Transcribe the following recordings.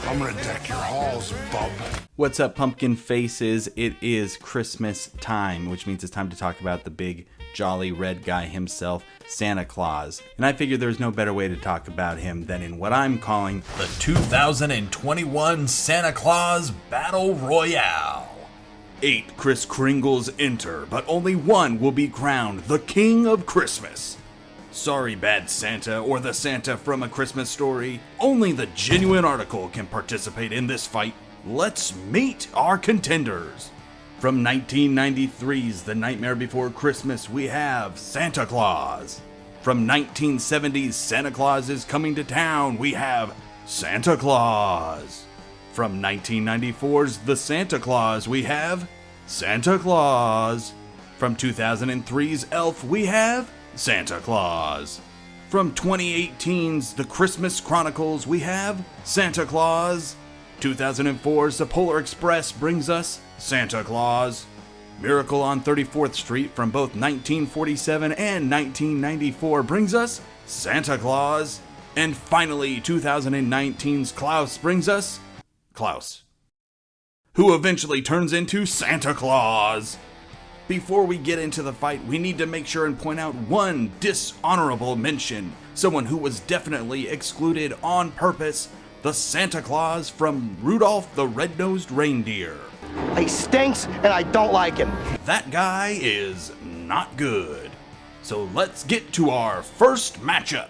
I'm gonna deck your halls, bub. What's up, pumpkin faces? It is Christmas time, which means it's time to talk about the big, jolly red guy himself, Santa Claus. And I figured there's no better way to talk about him than in what I'm calling the 2021 Santa Claus Battle Royale. 8 Kris Kringles enter, but only one will be crowned the King of Christmas. Sorry, Bad Santa, or the Santa from A Christmas Story. Only the genuine article can participate in this fight. Let's meet our contenders. From 1993's The Nightmare Before Christmas, we have Santa Claus. From 1970's Santa Claus is Coming to Town, we have Santa Claus. From 1994's The Santa Claus, we have Santa Claus. From 2003's Elf, we have Santa Claus. From 2018's The Christmas Chronicles, we have Santa Claus. 2004's The Polar Express brings us Santa Claus. Miracle on 34th Street from both 1947 and 1994 brings us Santa Claus. And finally, 2019's Klaus brings us Klaus, who eventually turns into Santa Claus. Before we get into the fight, we need to make sure and point out one dishonorable mention. Someone who was definitely excluded on purpose. The Santa Claus from Rudolph the Red-Nosed Reindeer. He stinks and I don't like him. That guy is not good. So let's get to our first matchup.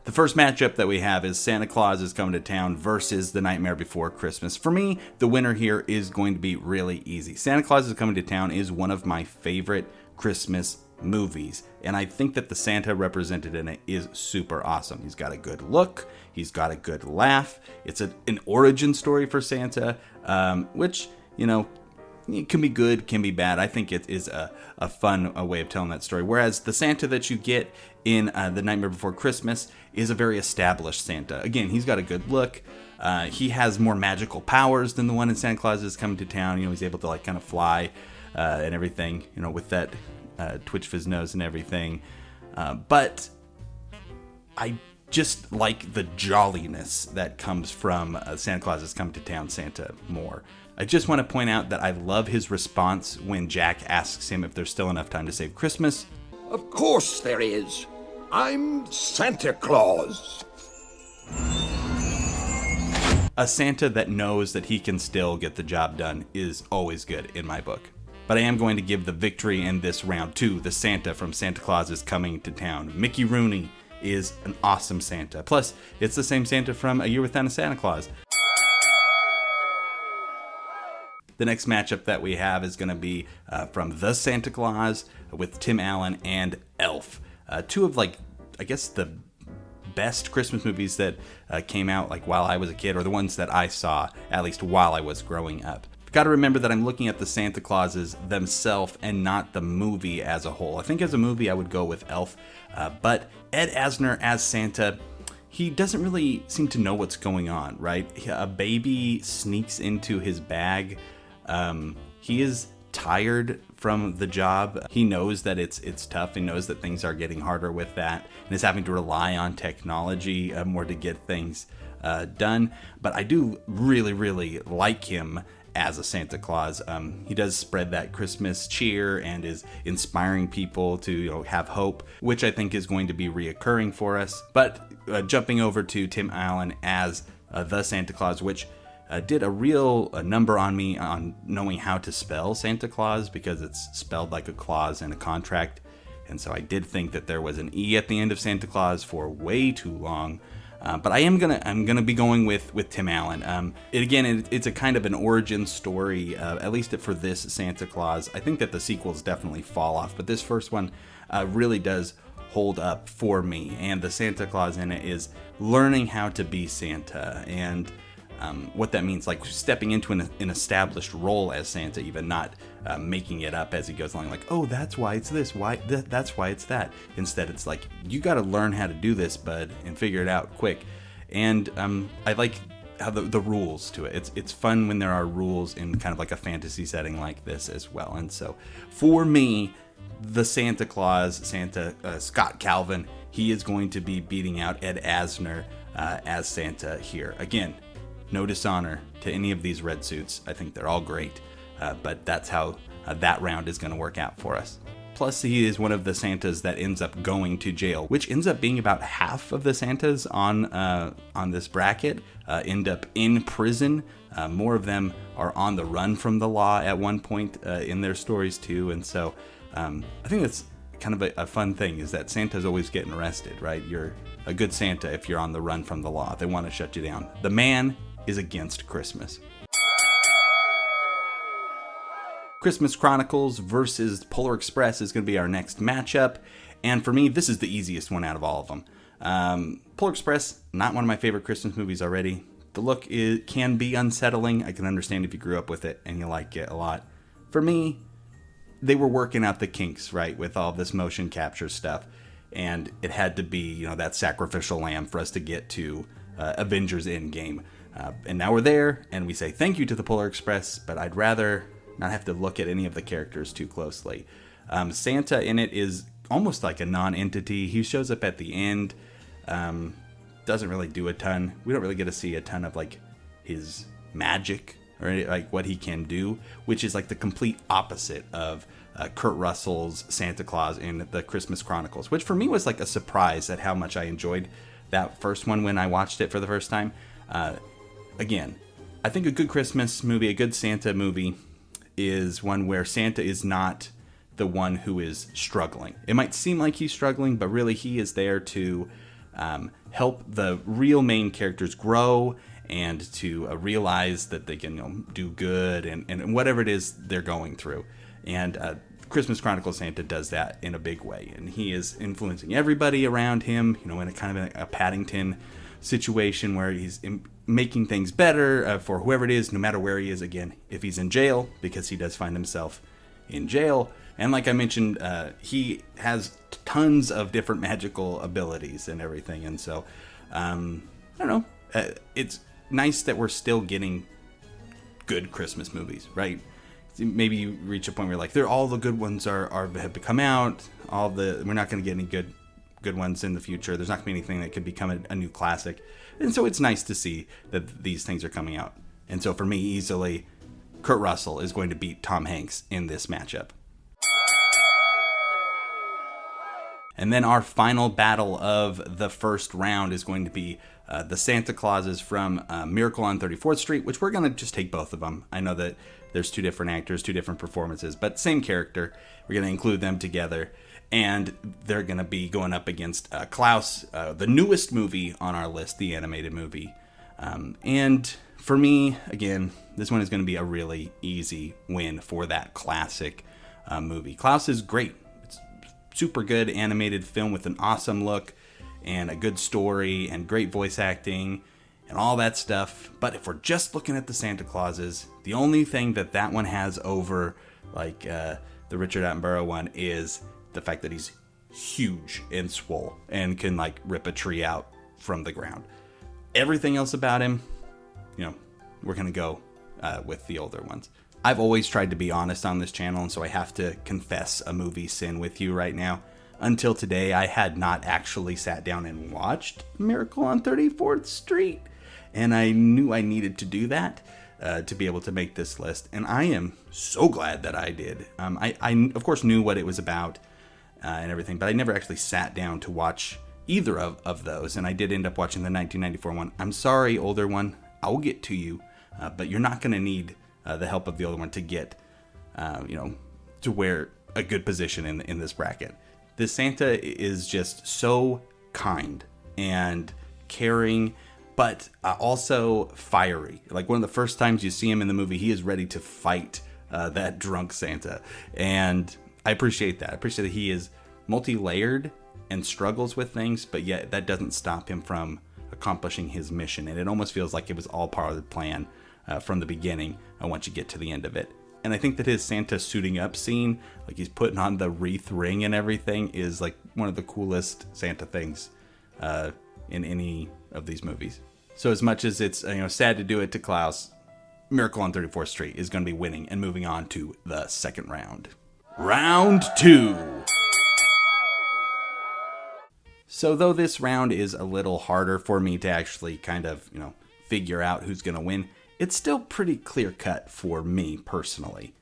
The first matchup that we have is Santa Claus is Coming to Town versus The Nightmare Before Christmas. For me, the winner here is going to be really easy. Santa Claus is Coming to Town is one of my favorite Christmas movies, and I think that the Santa represented in it is super awesome. He's got a good look, he's got a good laugh. It's an origin story for Santa, which, you know, it can be good, can be bad. I think it is a fun way of telling that story. Whereas the Santa that you get in The Nightmare Before Christmas is a very established Santa. Again, he's got a good look. He has more magical powers than the one in Santa Claus is Coming to Town. You know, he's able to like kind of fly and everything, you know, with that twitch of his nose and everything. But I just like the jolliness that comes from Santa Claus is Coming to Town Santa more. I just want to point out that I love his response when Jack asks him if there's still enough time to save Christmas. Of course there is. I'm Santa Claus. A Santa that knows that he can still get the job done is always good in my book. But I am going to give the victory in this round to the Santa from Santa Claus is Coming to Town. Mickey Rooney is an awesome Santa. Plus, it's the same Santa from A Year Without a Santa Claus. The next matchup that we have is going to be from The Santa Claus with Tim Allen and Elf. Two of, like, I guess the best Christmas movies that came out like while I was a kid, or the ones that I saw at least while I was growing up. Got to remember that I'm looking at the Santa Clauses themselves and not the movie as a whole. I think as a movie I would go with Elf, but Ed Asner as Santa, he doesn't really seem to know what's going on, right? A baby sneaks into his bag. He is tired from the job. He knows that it's tough. He knows that things are getting harder with that and is having to rely on technology more to get things done. But I do really, really like him as a Santa Claus. He does spread that Christmas cheer and is inspiring people to, you know, have hope, which I think is going to be reoccurring for us. But jumping over to Tim Allen as the Santa Claus, which did a real number on me on knowing how to spell Santa Claus, because it's spelled like a clause in a contract. And so I did think that there was an E at the end of Santa Claus for way too long. But I'm gonna be going with Tim Allen. It's a kind of an origin story, at least for this Santa Claus. I think that the sequels definitely fall off, but this first one really does hold up for me. And the Santa Claus in it is learning how to be Santa and what that means, like stepping into an established role as Santa, even not making it up as he goes along, like, oh, that's why it's this, that's why it's that. Instead, it's like, you got to learn how to do this, bud, and figure it out quick. And I like how the rules to it. It's fun when there are rules in kind of like a fantasy setting like this as well. And so, for me, the Santa Claus, Scott Calvin, he is going to be beating out Ed Asner as Santa here. Again, no dishonor to any of these red suits. I think they're all great, but that's how that round is going to work out for us. Plus, he is one of the Santas that ends up going to jail, which ends up being about half of the Santas on this bracket end up in prison. More of them are on the run from the law at one point in their stories too, and so I think that's kind of a fun thing, is that Santa's always getting arrested, right? You're a good Santa if you're on the run from the law. They want to shut you down. The man is against Christmas. Christmas Chronicles versus Polar Express is going to be our next matchup, and for me, this is the easiest one out of all of them. Polar Express, not one of my favorite Christmas movies already. The look can be unsettling. I can understand if you grew up with it and you like it a lot. For me, they were working out the kinks, right, with all this motion capture stuff, and it had to be, that sacrificial lamb for us to get to Avengers Endgame. And now we're there, and we say thank you to the Polar Express, but I'd rather not have to look at any of the characters too closely. Santa in it is almost like a non-entity. He shows up at the end, doesn't really do a ton. We don't really get to see a ton of like his magic or like what he can do, which is like the complete opposite of Kurt Russell's Santa Claus in the Christmas Chronicles, which for me was like a surprise at how much I enjoyed that first one when I watched it for the first time. Again, I think a good Christmas movie, a good Santa movie, is one where Santa is not the one who is struggling. It might seem like he's struggling, but really he is there to help the real main characters grow and to realize that they can do good and whatever it is they're going through. And Christmas Chronicles Santa does that in a big way, and he is influencing everybody around him, in a kind of a Paddington situation where he's making things better for whoever it is, no matter where he is. Again, if he's in jail, because he does find himself in jail. And like I mentioned, he has tons of different magical abilities and everything. And so, I don't know, it's nice that we're still getting good Christmas movies, right? Maybe you reach a point where like, all the good ones have come out. We're not going to get any good ones in the future. There's not going to be anything that could become a new classic. And so it's nice to see that these things are coming out. And so for me, easily, Kurt Russell is going to beat Tom Hanks in this matchup. And then our final battle of the first round is going to be the Santa Clauses from Miracle on 34th Street, which we're going to just take both of them. I know that there's two different actors, two different performances, but same character. We're going to include them together. And they're going to be going up against Klaus, the newest movie on our list, the animated movie. And for me, again, this one is going to be a really easy win for that classic movie. Klaus is great. It's super good animated film with an awesome look and a good story and great voice acting and all that stuff. But if we're just looking at the Santa Clauses, the only thing that one has over like the Richard Attenborough one is the fact that he's huge and swole and can like rip a tree out from the ground. Everything else about him, we're going to go with the older ones. I've always tried to be honest on this channel, and so I have to confess a movie sin with you right now. Until today, I had not actually sat down and watched Miracle on 34th Street, and I knew I needed to do that to be able to make this list, and I am so glad that I did. I of course knew what it was about and everything, but I never actually sat down to watch either of those, and I did end up watching the 1994 one. I'm sorry, older one, I will get to you, but you're not going to need the help of the older one to get, to where a good position in this bracket. This Santa is just so kind and caring, but also fiery. Like one of the first times you see him in the movie, he is ready to fight that drunk Santa. And I appreciate that. I appreciate that he is multi-layered and struggles with things, but yet that doesn't stop him from accomplishing his mission. And it almost feels like it was all part of the plan from the beginning once you get to the end of it. And I think that his Santa suiting up scene, like he's putting on the wreath ring and everything, is like one of the coolest Santa things in any of these movies. So as much as it's sad to do it to Klaus, Miracle on 34th Street is going to be winning and moving on to the second round. Round 2. So though this round is a little harder for me to actually kind of, figure out who's going to win, it's still pretty clear cut for me personally.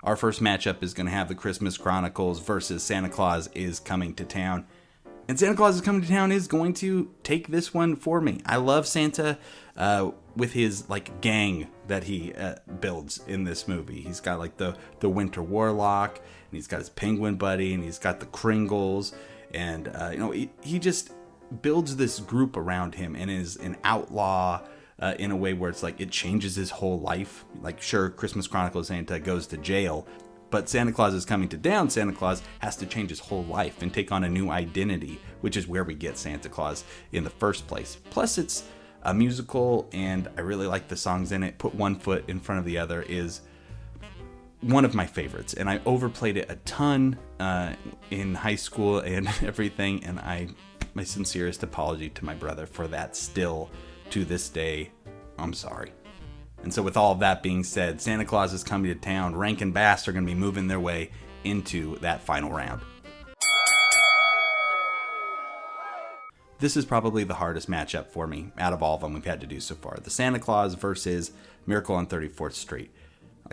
Our first matchup is going to have the Christmas Chronicles versus Santa Claus is Coming to Town. And Santa Claus is Coming to Town is going to take this one for me. I love Santa with his gang that he builds in this movie. He's got the Winter Warlock, and he's got his Penguin buddy, and he's got the Kringles, and he just builds this group around him and is an outlaw in a way where it's it changes his whole life. Sure, Christmas Chronicles Santa goes to jail, but Santa Claus is Coming to Town. Santa Claus has to change his whole life and take on a new identity, which is where we get Santa Claus in the first place. Plus, it's a musical, and I really like the songs in it. Put One Foot in Front of the Other is one of my favorites, and I overplayed it a ton in high school and everything, and my sincerest apology to my brother for that still to this day. I'm sorry. And so with all of that being said, Santa Claus is Coming to Town. Rank and Bass are going to be moving their way into that final round. This is probably the hardest matchup for me out of all of them we've had to do so far. The Santa Claus versus Miracle on 34th Street.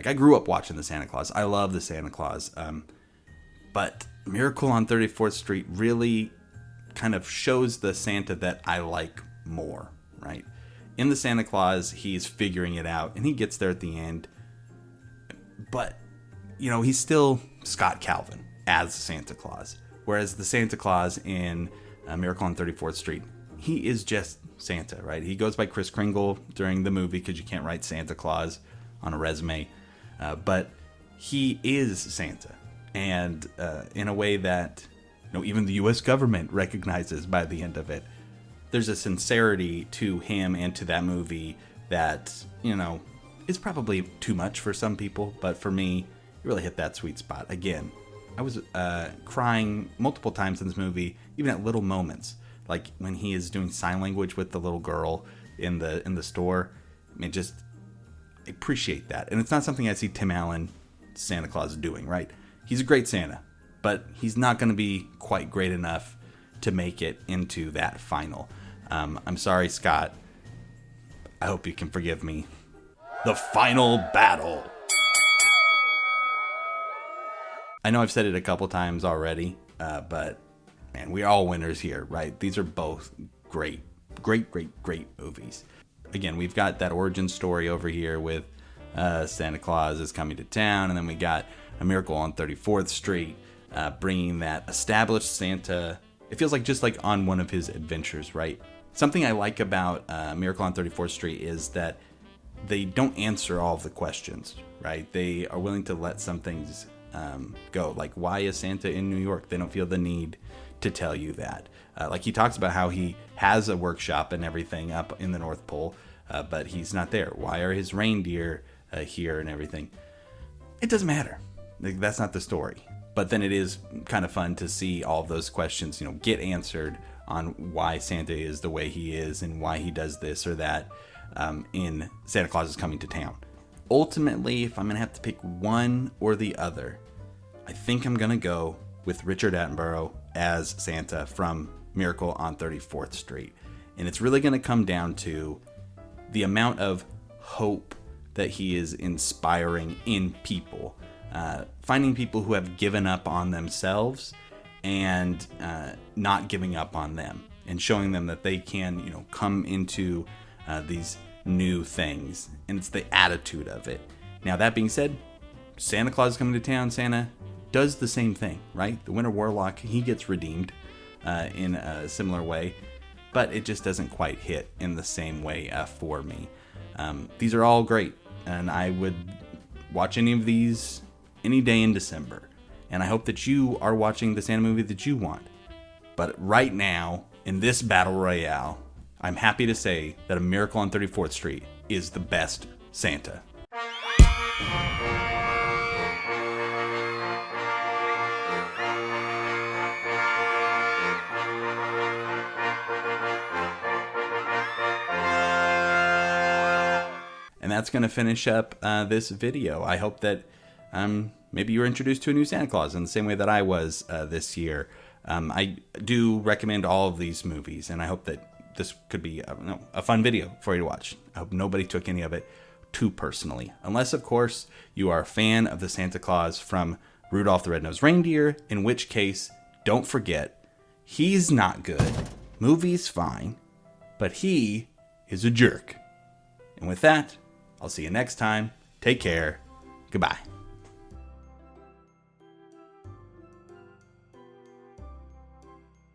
I grew up watching the Santa Claus. I love the Santa Claus. But Miracle on 34th Street really kind of shows the Santa that I like more, right? In the Santa Claus, he's figuring it out, and he gets there at the end. But, he's still Scott Calvin as Santa Claus. Whereas the Santa Claus in Miracle on 34th Street, he is just Santa, right? He goes by Kris Kringle during the movie because you can't write Santa Claus on a resume. But he is Santa. And in a way that even the U.S. government recognizes by the end of it. There's a sincerity to him and to that movie that, is probably too much for some people. But for me, it really hit that sweet spot. Again, I was crying multiple times in this movie, even at little moments. Like when he is doing sign language with the little girl in the store. I appreciate that. And it's not something I see Tim Allen, Santa Claus, doing, right? He's a great Santa, but he's not going to be quite great enough to make it into that final. I'm sorry, Scott. I hope you can forgive me. The final battle. I know I've said it a couple times already, but man, we're all winners here, right? These are both great movies. Again, we've got that origin story over here with Santa Claus is Coming to Town, and then we got A Miracle on 34th Street, bringing that established Santa. It feels just like on one of his adventures, right? Something I like about Miracle on 34th Street is that they don't answer all of the questions, right? They are willing to let some things go. Like, why is Santa in New York? They don't feel the need to tell you that. He talks about how he has a workshop and everything up in the North Pole, but he's not there. Why are his reindeer here and everything? It doesn't matter. That's not the story. But then it is kind of fun to see all of those questions, get answered on why Santa is the way he is and why he does this or that in Santa Claus is Coming to Town. Ultimately, if I'm going to have to pick one or the other, I think I'm going to go with Richard Attenborough as Santa from Miracle on 34th Street. And it's really going to come down to the amount of hope that he is inspiring in people. Finding people who have given up on themselves and not giving up on them, and showing them that they can, come into these new things. And it's the attitude of it. Now, that being said, Santa Claus is Coming to Town. Santa does the same thing, right? The Winter Warlock, he gets redeemed in a similar way, but it just doesn't quite hit in the same way for me. These are all great, and I would watch any of these any day in December. And I hope that you are watching the Santa movie that you want. But right now, in this battle royale, I'm happy to say that A Miracle on 34th Street is the best Santa. And that's going to finish up this video. I hope that I'm maybe you were introduced to a new Santa Claus in the same way that I was this year. I do recommend all of these movies, and I hope that this could be a fun video for you to watch. I hope nobody took any of it too personally. Unless, of course, you are a fan of the Santa Claus from Rudolph the Red-Nosed Reindeer, in which case, don't forget, he's not good. Movie's fine, but he is a jerk. And with that, I'll see you next time. Take care. Goodbye.